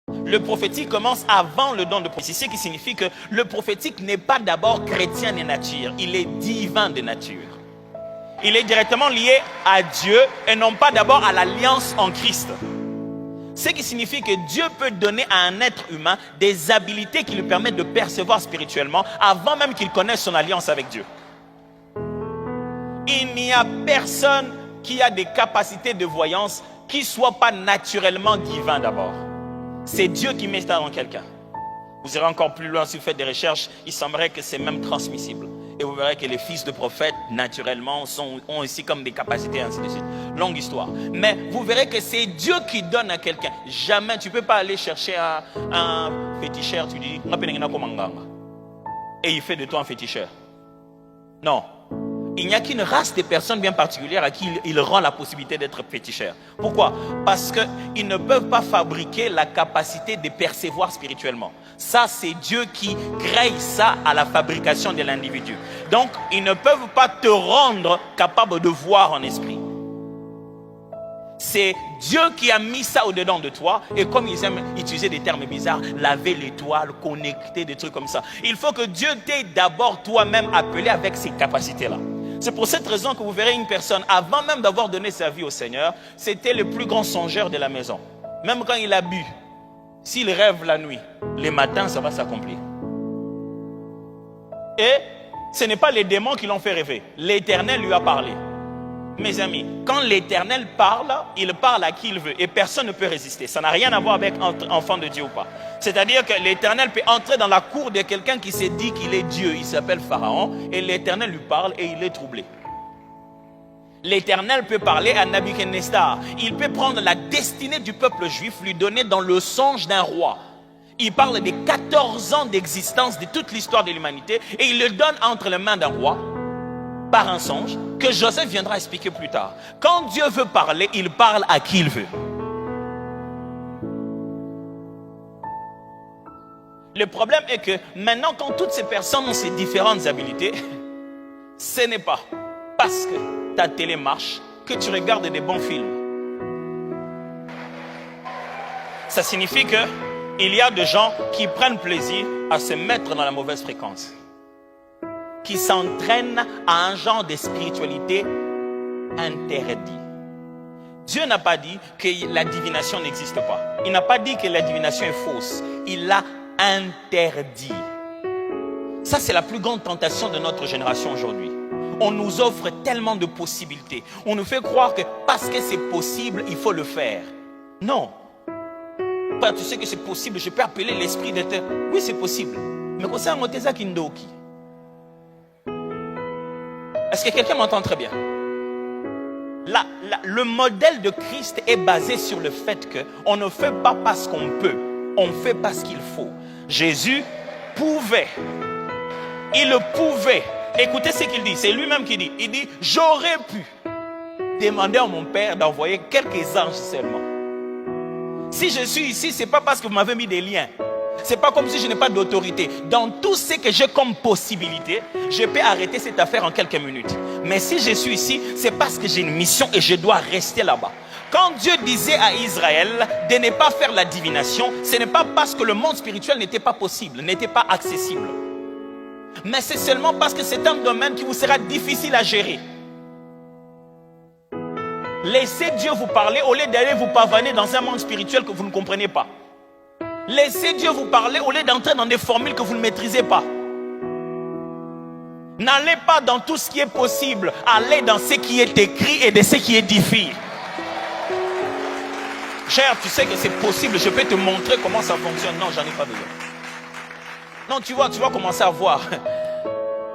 Le prophétique commence avant le don de prophétie, ce qui signifie que le prophétique n'est pas d'abord chrétien de nature, il est divin de nature. Il est directement lié à Dieu et non pas d'abord à l'alliance en Christ. Ce qui signifie que Dieu peut donner à un être humain des habilités qui lui permettent de percevoir spirituellement avant même qu'il connaisse son alliance avec Dieu. Il n'y a personne qui a des capacités de voyance qui ne soient pas naturellement divins d'abord. C'est Dieu qui met ça dans quelqu'un. Vous irez encore plus loin si vous faites des recherches, il semblerait que c'est même transmissible. Et vous verrez que les fils de prophètes, naturellement, ont aussi comme des capacités, ainsi de suite. Longue histoire. Mais vous verrez que c'est Dieu qui donne à quelqu'un. Jamais, tu ne peux pas aller chercher un féticheur, tu dis, et il fait de toi un féticheur. Non. Il n'y a qu'une race de personnes bien particulières à qui il rend la possibilité d'être féticheur. Pourquoi? Parce qu'ils ne peuvent pas fabriquer la capacité de percevoir spirituellement. Ça, c'est Dieu qui crée ça à la fabrication de l'individu. Donc, ils ne peuvent pas te rendre capable de voir en esprit. C'est Dieu qui a mis ça au-dedans de toi. Et comme ils aiment utiliser des termes bizarres, laver l'étoile, connecter, des trucs comme ça. Il faut que Dieu t'ait d'abord toi-même appelé avec ces capacités-là. C'est pour cette raison que vous verrez une personne, avant même d'avoir donné sa vie au Seigneur, c'était le plus grand songeur de la maison. Même quand il a bu, s'il rêve la nuit, les matins, ça va s'accomplir. Et ce n'est pas les démons qui l'ont fait rêver. L'Éternel lui a parlé. Mes amis, quand l'Éternel parle, il parle à qui il veut et personne ne peut résister. Ça n'a rien à voir avec enfant de Dieu ou pas. C'est-à-dire que l'Éternel peut entrer dans la cour de quelqu'un qui s'est dit qu'il est Dieu. Il s'appelle Pharaon et l'Éternel lui parle et il est troublé. L'Éternel peut parler à Nabuchodonosor. Il peut prendre la destinée du peuple juif, lui donner dans le songe d'un roi. Il parle des 14 ans d'existence de toute l'histoire de l'humanité et il le donne entre les mains d'un roi par un songe que Joseph viendra expliquer plus tard. Quand Dieu veut parler, il parle à qui il veut. Le problème est que maintenant, quand toutes ces personnes ont ces différentes habilités, ce n'est pas parce que ta télé marche que tu regardes des bons films. Ça signifie qu'il y a des gens qui prennent plaisir à se mettre dans la mauvaise fréquence, qui s'entraînent à un genre de spiritualité interdit. Dieu n'a pas dit que la divination n'existe pas. Il n'a pas dit que la divination est fausse. Il l'a interdit. Ça, c'est la plus grande tentation de notre génération aujourd'hui. On nous offre tellement de possibilités. On nous fait croire que parce que c'est possible, il faut le faire. Non. Père, tu sais que c'est possible. Je peux appeler l'esprit de terre. Oui, c'est possible. Mais quoi ça, on est kindoki. Est-ce que quelqu'un m'entend très bien? Le modèle de Christ est basé sur le fait qu'on ne fait pas parce qu'on peut, on fait parce qu'il faut. Jésus pouvait, il le pouvait. Écoutez ce qu'il dit, c'est lui-même qui dit. Il dit, j'aurais pu demander à mon Père d'envoyer quelques anges seulement. Si je suis ici, ce n'est pas parce que vous m'avez mis des liens. Ce n'est pas comme si je n'ai pas d'autorité. Dans tout ce que j'ai comme possibilité, je peux arrêter cette affaire en quelques minutes. Mais si je suis ici, c'est parce que j'ai une mission et je dois rester là-bas. Quand Dieu disait à Israël de ne pas faire la divination, ce n'est pas parce que le monde spirituel n'était pas possible, n'était pas accessible. Mais c'est seulement parce que c'est un domaine qui vous sera difficile à gérer. Laissez Dieu vous parler au lieu d'aller vous pavaner dans un monde spirituel que vous ne comprenez pas. Laissez Dieu vous parler au lieu d'entrer dans des formules que vous ne maîtrisez pas. N'allez pas dans tout ce qui est possible. Allez dans ce qui est écrit et de ce qui est difficile. Cher, tu sais que c'est possible. Je peux te montrer comment ça fonctionne. Non, j'en ai pas besoin. Non, tu vas commencer à voir.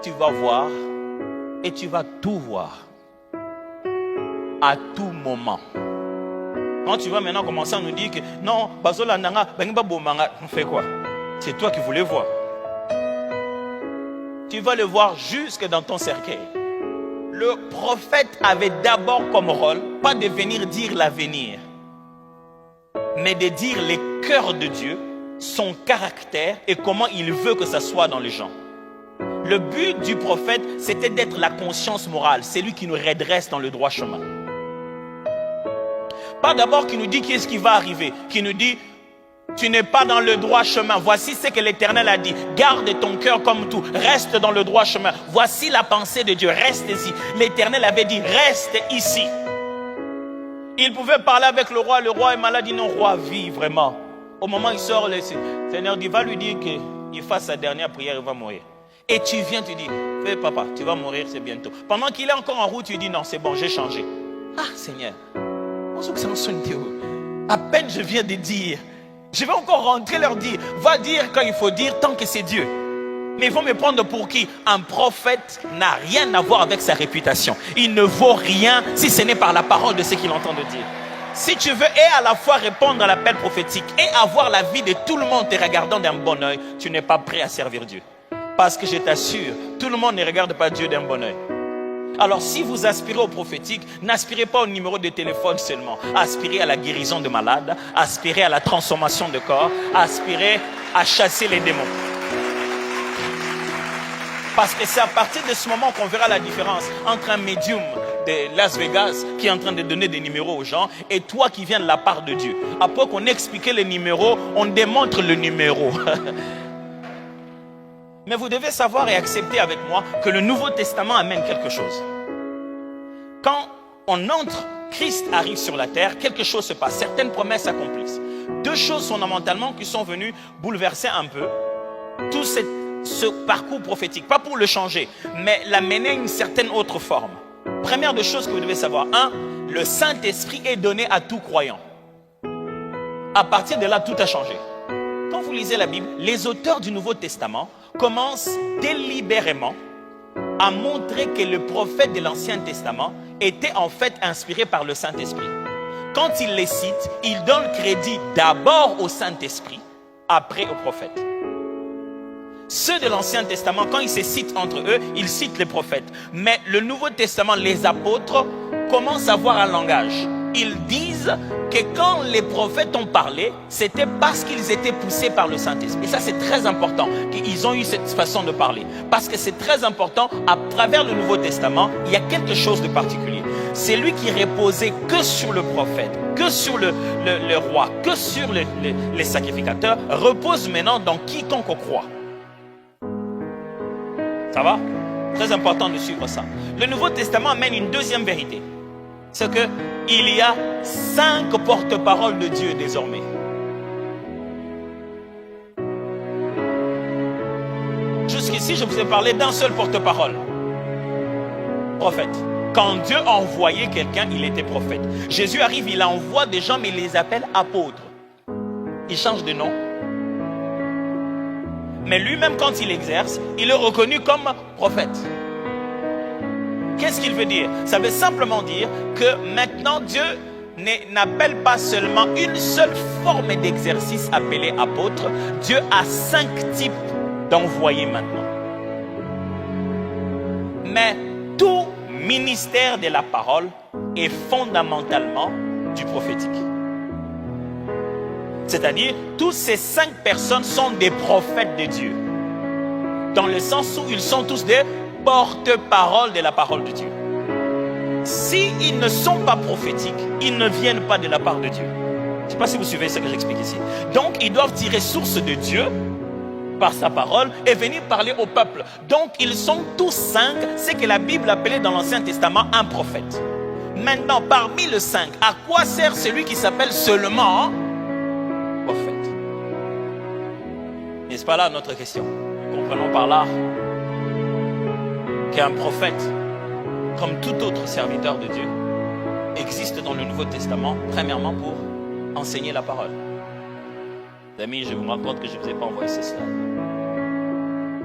Tu vas voir et tu vas tout voir. À tout moment. Quand tu vas maintenant commencer à nous dire que non, Bazola Nanga, on fait quoi? C'est toi qui voulais voir. Tu vas le voir jusque dans ton cercueil. Le prophète avait d'abord comme rôle, pas de venir dire l'avenir, mais de dire les cœurs de Dieu, son caractère et comment il veut que ça soit dans les gens. Le but du prophète, c'était d'être la conscience morale. C'est lui qui nous redresse dans le droit chemin. Pas d'abord qui nous dit qu'est-ce qui va arriver, qui nous dit Tu n'es pas dans le droit chemin. Voici ce que l'Éternel a dit. Garde ton cœur comme tout. Reste dans le droit chemin. Voici la pensée de Dieu. Reste ici. L'Éternel avait dit, reste ici. Il pouvait parler avec le roi. Le roi est malade. Il dit, non, roi, vis vraiment. Au moment où il sort, le Seigneur dit, va lui dire qu'il fasse sa dernière prière, il va mourir. Et tu viens, tu dis, fais papa, tu vas mourir, c'est bientôt. Pendant qu'il est encore en route, tu dis, non, c'est bon, j'ai changé. Ah, Seigneur, à peine je viens de dire, je vais encore rentrer leur dire, va dire quand il faut dire, tant que c'est Dieu. Mais ils vont me prendre pour qui? Un prophète n'a rien à voir avec sa réputation. Il ne vaut rien si ce n'est par la parole de ce qu'il entend de dire. Si tu veux et à la fois répondre à l'appel prophétique et avoir la vie de tout le monde te regardant d'un bon oeil, tu n'es pas prêt à servir Dieu. Parce que je t'assure, tout le monde ne regarde pas Dieu d'un bon oeil. Alors si vous aspirez au prophétique, n'aspirez pas au numéro de téléphone seulement. Aspirez à la guérison de malades, aspirez à la transformation de corps, aspirez à chasser les démons. Parce que c'est à partir de ce moment qu'on verra la différence entre un médium de Las Vegas qui est en train de donner des numéros aux gens et toi qui viens de la part de Dieu. Après qu'on explique les numéros, on démontre le numéro. Mais vous devez savoir et accepter avec moi que le Nouveau Testament amène quelque chose. Quand on entre, Christ arrive sur la terre, quelque chose se passe, certaines promesses s'accomplissent. Deux choses fondamentalement qui sont venues bouleverser un peu tout ce parcours prophétique, pas pour le changer, mais l'amener à une certaine autre forme. Première des choses que vous devez savoir, le Saint-Esprit est donné à tout croyant. À partir de là, tout a changé. Quand vous lisez la Bible, les auteurs du Nouveau Testament commencent délibérément à montrer que le prophète de l'Ancien Testament était en fait inspiré par le Saint-Esprit. Quand ils les citent, ils donnent crédit d'abord au Saint-Esprit, après au prophète. Ceux de l'Ancien Testament, quand ils se citent entre eux, ils citent les prophètes. Mais le Nouveau Testament, les apôtres, commencent à avoir un langage. Ils disent que quand les prophètes ont parlé, c'était parce qu'ils étaient poussés par le Saint-Esprit. Et ça, c'est très important qu'ils ont eu cette façon de parler. Parce que c'est très important, à travers le Nouveau Testament, il y a quelque chose de particulier. C'est lui qui reposait que sur le prophète, que sur le roi, que sur les sacrificateurs, repose maintenant dans quiconque croit. Ça va? Très important de suivre ça. Le Nouveau Testament amène une deuxième vérité. C'est qu'il y a 5 porte-paroles de Dieu désormais. Jusqu'ici, je vous ai parlé d'un seul porte-parole. Prophète. Quand Dieu envoyait quelqu'un, il était prophète. Jésus arrive, il envoie des gens, mais il les appelle apôtres. Il change de nom. Mais lui-même, quand il exerce, il est reconnu comme prophète. Qu'est-ce qu'il veut dire? Ça veut simplement dire que maintenant, Dieu n'appelle pas seulement une seule forme d'exercice appelée apôtre. Dieu a 5 types d'envoyés maintenant. Mais tout ministère de la parole est fondamentalement du prophétique. C'est-à-dire, tous ces 5 personnes sont des prophètes de Dieu. Dans le sens où ils sont tous des porte-parole de la parole de Dieu. S'ils ne sont pas prophétiques, ils ne viennent pas de la part de Dieu. Je ne sais pas si vous suivez ce que j'explique ici. Donc, ils doivent tirer source de Dieu par sa parole et venir parler au peuple. Donc, ils sont tous 5, ce que la Bible appelait dans l'Ancien Testament un prophète. Maintenant, parmi les 5, à quoi sert celui qui s'appelle seulement prophète? N'est-ce pas là notre question? Nous comprenons par là qu'un prophète, comme tout autre serviteur de Dieu, existe dans le Nouveau Testament, premièrement pour enseigner la parole. Amis, je vous rends compte que je ne vous ai pas envoyé ce slide.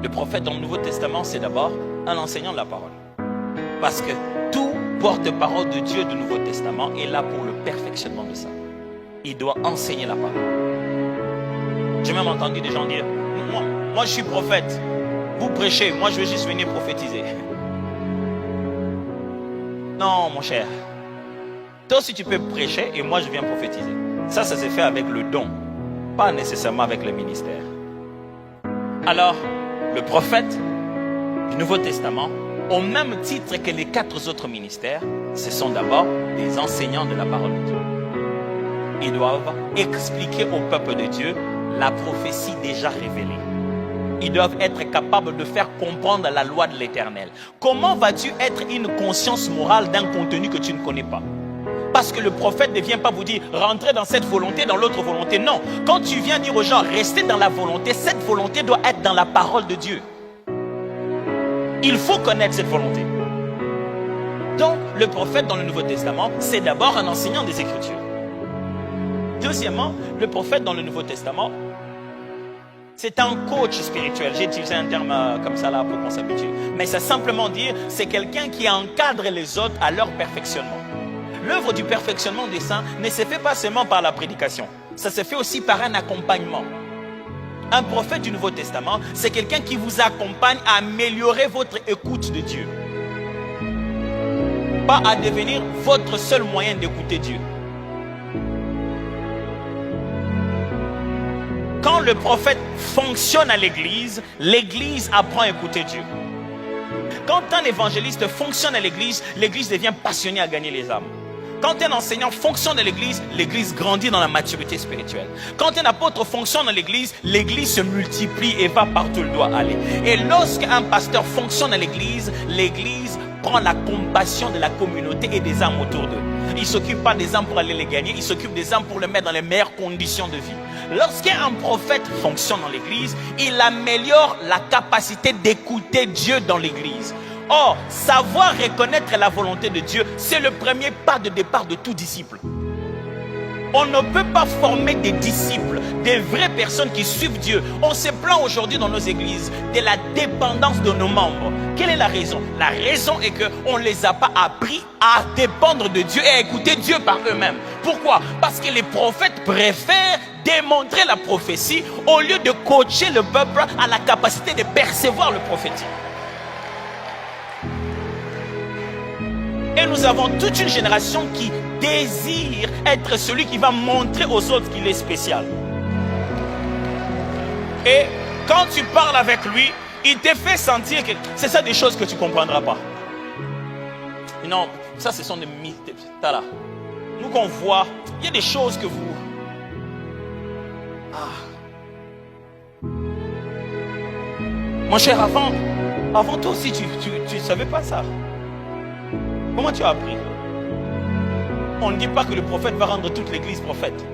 Le prophète dans le Nouveau Testament, c'est d'abord un enseignant de la parole. Parce que tout porte-parole de Dieu du Nouveau Testament est là pour le perfectionnement de ça. Il doit enseigner la parole. J'ai même entendu des gens dire, moi je suis prophète. Vous prêchez, moi je vais juste venir prophétiser. Non, mon cher. Toi aussi tu peux prêcher et moi je viens prophétiser. Ça se fait avec le don, pas nécessairement avec le ministère. Alors, le prophète du Nouveau Testament, au même titre que les 4 autres ministères, ce sont d'abord des enseignants de la parole de Dieu. Ils doivent expliquer au peuple de Dieu la prophétie déjà révélée. Ils doivent être capables de faire comprendre la loi de l'Éternel. Comment vas-tu être une conscience morale d'un contenu que tu ne connais pas? Parce que le prophète ne vient pas vous dire rentrez dans cette volonté, dans l'autre volonté. Non, quand tu viens dire aux gens restez dans la volonté, cette volonté doit être dans la parole de Dieu. Il faut connaître cette volonté. Donc, le prophète dans le Nouveau Testament, c'est d'abord un enseignant des Écritures. Deuxièmement, le prophète dans le Nouveau Testament, c'est un coach spirituel. J'ai utilisé un terme comme ça là pour qu'on s'habitue. Mais ça simplement dire, c'est quelqu'un qui encadre les autres à leur perfectionnement. L'œuvre du perfectionnement des saints ne se fait pas seulement par la prédication. Ça se fait aussi par un accompagnement. Un prophète du Nouveau Testament, c'est quelqu'un qui vous accompagne à améliorer votre écoute de Dieu. Pas à devenir votre seul moyen d'écouter Dieu. Quand le prophète fonctionne à l'église, l'église apprend à écouter Dieu. Quand un évangéliste fonctionne à l'église, l'église devient passionnée à gagner les âmes. Quand un enseignant fonctionne à l'église, l'église grandit dans la maturité spirituelle. Quand un apôtre fonctionne dans l'église, l'église se multiplie et va partout où elle doit aller. Et lorsqu'un pasteur fonctionne à l'église, l'église prend la compassion de la communauté et des âmes autour d'eux. Il ne s'occupe pas des âmes pour aller les gagner, il s'occupe des âmes pour les mettre dans les meilleures conditions de vie. Lorsqu'un prophète fonctionne dans l'église, il améliore la capacité d'écouter Dieu dans l'église. Or, savoir reconnaître la volonté de Dieu, c'est le premier pas de départ de tout disciple. On ne peut pas former des disciples, des vraies personnes qui suivent Dieu. On se plaint aujourd'hui dans nos églises de la dépendance de nos membres. Quelle est la raison? La raison est qu'on ne les a pas appris à dépendre de Dieu et à écouter Dieu par eux-mêmes. Pourquoi? Parce que les prophètes préfèrent démontrer la prophétie au lieu de coacher le peuple à la capacité de percevoir le prophétique. Et nous avons toute une génération qui désire être celui qui va montrer aux autres qu'il est spécial. Et quand tu parles avec lui, il te fait sentir que c'est ça des choses que tu ne comprendras pas. Non, ça ce sont des mythes. Nous qu'on voit, il y a des choses que vous... Mon cher, avant toi aussi, tu ne savais pas ça. Comment tu as appris? On ne dit pas que le prophète va rendre toute l'église prophète.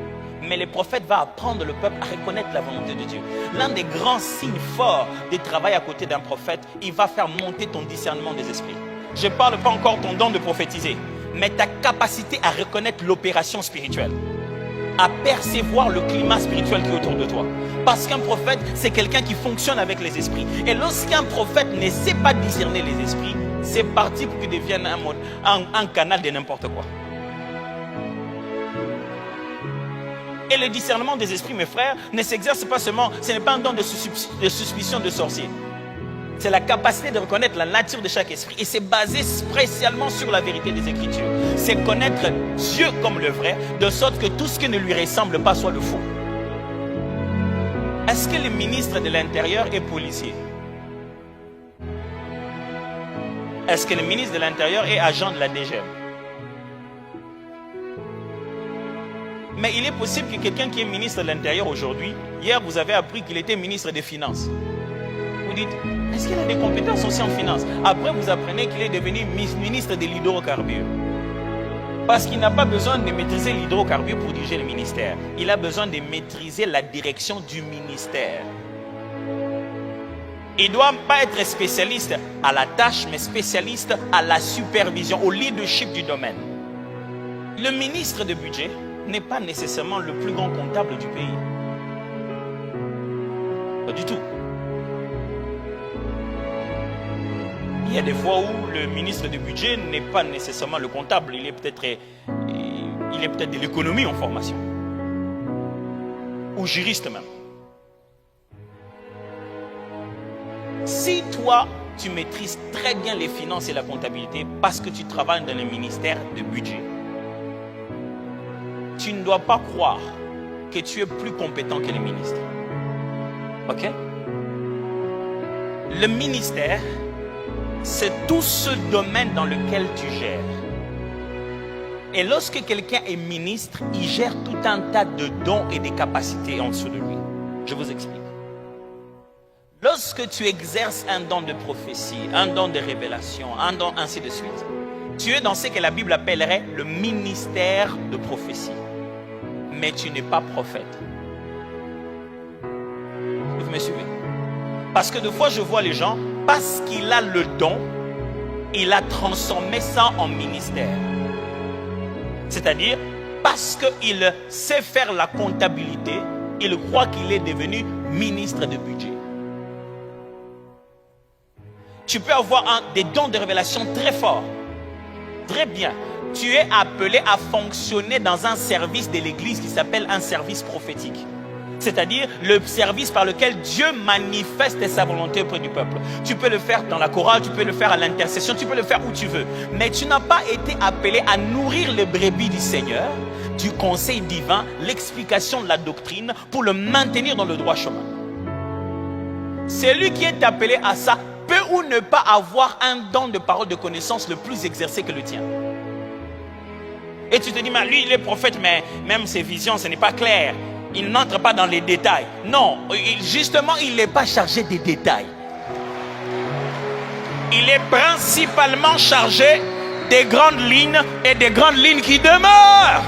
Mais le prophète va apprendre le peuple à reconnaître la volonté de Dieu. L'un des grands signes forts de travail à côté d'un prophète, il va faire monter ton discernement des esprits. Je ne parle pas encore ton don de prophétiser, mais ta capacité à reconnaître l'opération spirituelle, à percevoir le climat spirituel qui est autour de toi. Parce qu'un prophète, c'est quelqu'un qui fonctionne avec les esprits. Et lorsqu'un prophète ne sait pas discerner les esprits, c'est parti pour qu'il devienne un canal de n'importe quoi. Et le discernement des esprits, mes frères, ne s'exerce pas seulement, ce n'est pas un don de suspicion de sorcier. C'est la capacité de reconnaître la nature de chaque esprit. Et c'est basé spécialement sur la vérité des Écritures. C'est connaître Dieu comme le vrai, de sorte que tout ce qui ne lui ressemble pas soit le faux. Est-ce que le ministre de l'Intérieur est policier? Est-ce que le ministre de l'Intérieur est agent de la DGM? Mais il est possible que quelqu'un qui est ministre de l'Intérieur aujourd'hui, hier vous avez appris qu'il était ministre des Finances. Vous dites, est-ce qu'il a des compétences aussi en finance? Après vous apprenez qu'il est devenu ministre de l'hydrocarbure. Parce qu'il n'a pas besoin de maîtriser l'hydrocarbure pour diriger le ministère. Il a besoin de maîtriser la direction du ministère. Il ne doit pas être spécialiste à la tâche, mais spécialiste à la supervision, au leadership du domaine. Le ministre de budget n'est pas nécessairement le plus grand comptable du pays. Pas du tout. Il y a des fois où le ministre du budget n'est pas nécessairement le comptable, il est peut-être de l'économie en formation. Ou juriste même. Si toi, tu maîtrises très bien les finances et la comptabilité parce que tu travailles dans le ministère de budget, tu ne dois pas croire que tu es plus compétent que les ministres. Ok? Le ministère, c'est tout ce domaine dans lequel tu gères. Et lorsque quelqu'un est ministre, il gère tout un tas de dons et de capacités en dessous de lui. Je vous explique. Lorsque tu exerces un don de prophétie, un don de révélation, un don ainsi de suite, tu es dans ce que la Bible appellerait le ministère de prophétie. Mais tu n'es pas prophète. Vous me suivez? Parce que des fois je vois les gens, parce qu'il a le don, il a transformé ça en ministère. C'est-à-dire, parce qu'il sait faire la comptabilité, il croit qu'il est devenu ministre de budget. Tu peux avoir des dons de révélation très forts. Très bien. Tu es appelé à fonctionner dans un service de l'église qui s'appelle un service prophétique. C'est-à-dire le service par lequel Dieu manifeste sa volonté auprès du peuple. Tu peux le faire dans la chorale, tu peux le faire à l'intercession, tu peux le faire où tu veux. Mais tu n'as pas été appelé à nourrir les brebis du Seigneur, du conseil divin, l'explication de la doctrine pour le maintenir dans le droit chemin. Celui qui est appelé à ça peut ou ne pas avoir un don de parole de connaissance le plus exercé que le tien. Et tu te dis, mais lui il est prophète, mais même ses visions, ce n'est pas clair. Il n'entre pas dans les détails. Non, justement, il n'est pas chargé des détails. Il est principalement chargé des grandes lignes et des grandes lignes qui demeurent.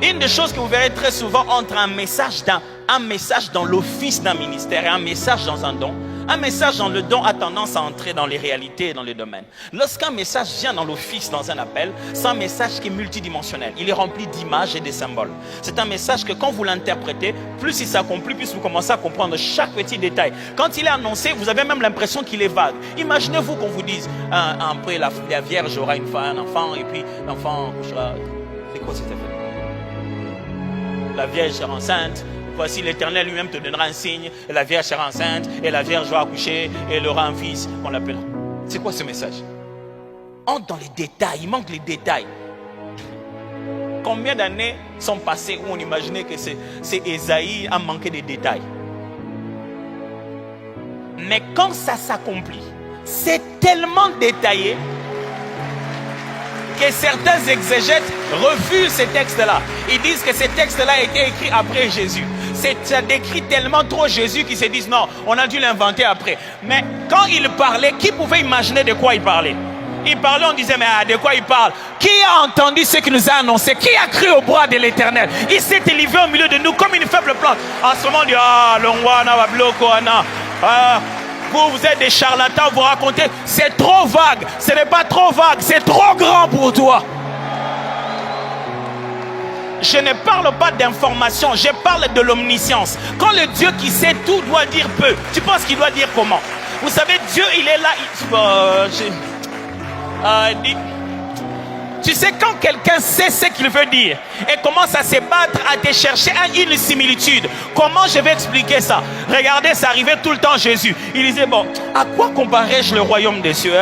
Une des choses que vous verrez très souvent entre un message dans l'office d'un ministère et un message dans un don, un message dans le don a tendance à entrer dans les réalités et dans les domaines. Lorsqu'un message vient dans l'office, dans un appel, c'est un message qui est multidimensionnel. Il est rempli d'images et de symboles. C'est un message que quand vous l'interprétez, plus il s'accomplit, plus vous commencez à comprendre chaque petit détail. Quand il est annoncé, vous avez même l'impression qu'il est vague. Imaginez-vous qu'on vous dise, après la Vierge aura un enfant, et puis l'enfant couchera. C'est quoi cette affaire? La Vierge sera enceinte. Voici l'Éternel lui-même te donnera un signe, et la Vierge sera enceinte, et la Vierge va accoucher, et elle aura un fils qu'on l'appellera. C'est quoi ce message? Entre dans les détails, il manque les détails. Combien d'années sont passées où on imaginait que c'est Ésaïe a manqué de détails? Mais quand ça s'accomplit, c'est tellement détaillé que certains exégètes refusent ces textes-là. Ils disent que ces textes-là étaient écrits après Jésus. Ça décrit tellement trop Jésus qu'ils se disent non, on a dû l'inventer après. Mais quand il parlait, qui pouvait imaginer de quoi il parlait? Il parlait, on disait mais de quoi il parle? Qui a entendu ce qu'il nous a annoncé? Qui a cru au bras de l'Éternel? Il s'est élevé au milieu de nous comme une faible plante. En ce moment on dit l'ongwana va bloquer vous êtes des charlatans, vous racontez, c'est trop vague. Ce n'est pas trop vague, c'est trop grand pour toi. Je ne parle pas d'information, je parle de l'omniscience. Quand le Dieu qui sait tout doit dire peu, tu penses qu'il doit dire comment? Vous savez, Dieu, il est là. Tu sais, quand quelqu'un sait ce qu'il veut dire et commence à se battre, à te chercher une similitude, comment je vais expliquer ça? Regardez, ça arrivait tout le temps Jésus. Il disait, bon, à quoi comparerais-je le royaume des cieux?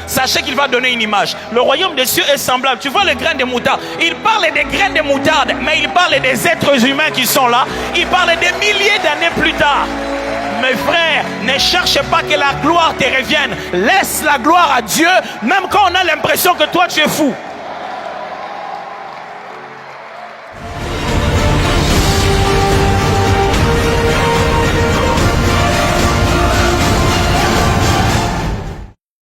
Sachez qu'il va donner une image. Le royaume des cieux est semblable. Tu vois le grain de moutarde? Il parle des grains de moutarde, mais il parle des êtres humains qui sont là. Il parle des milliers d'années plus tard. Mes frères, ne cherche pas que la gloire te revienne. Laisse la gloire à Dieu, même quand on a l'impression que toi tu es fou.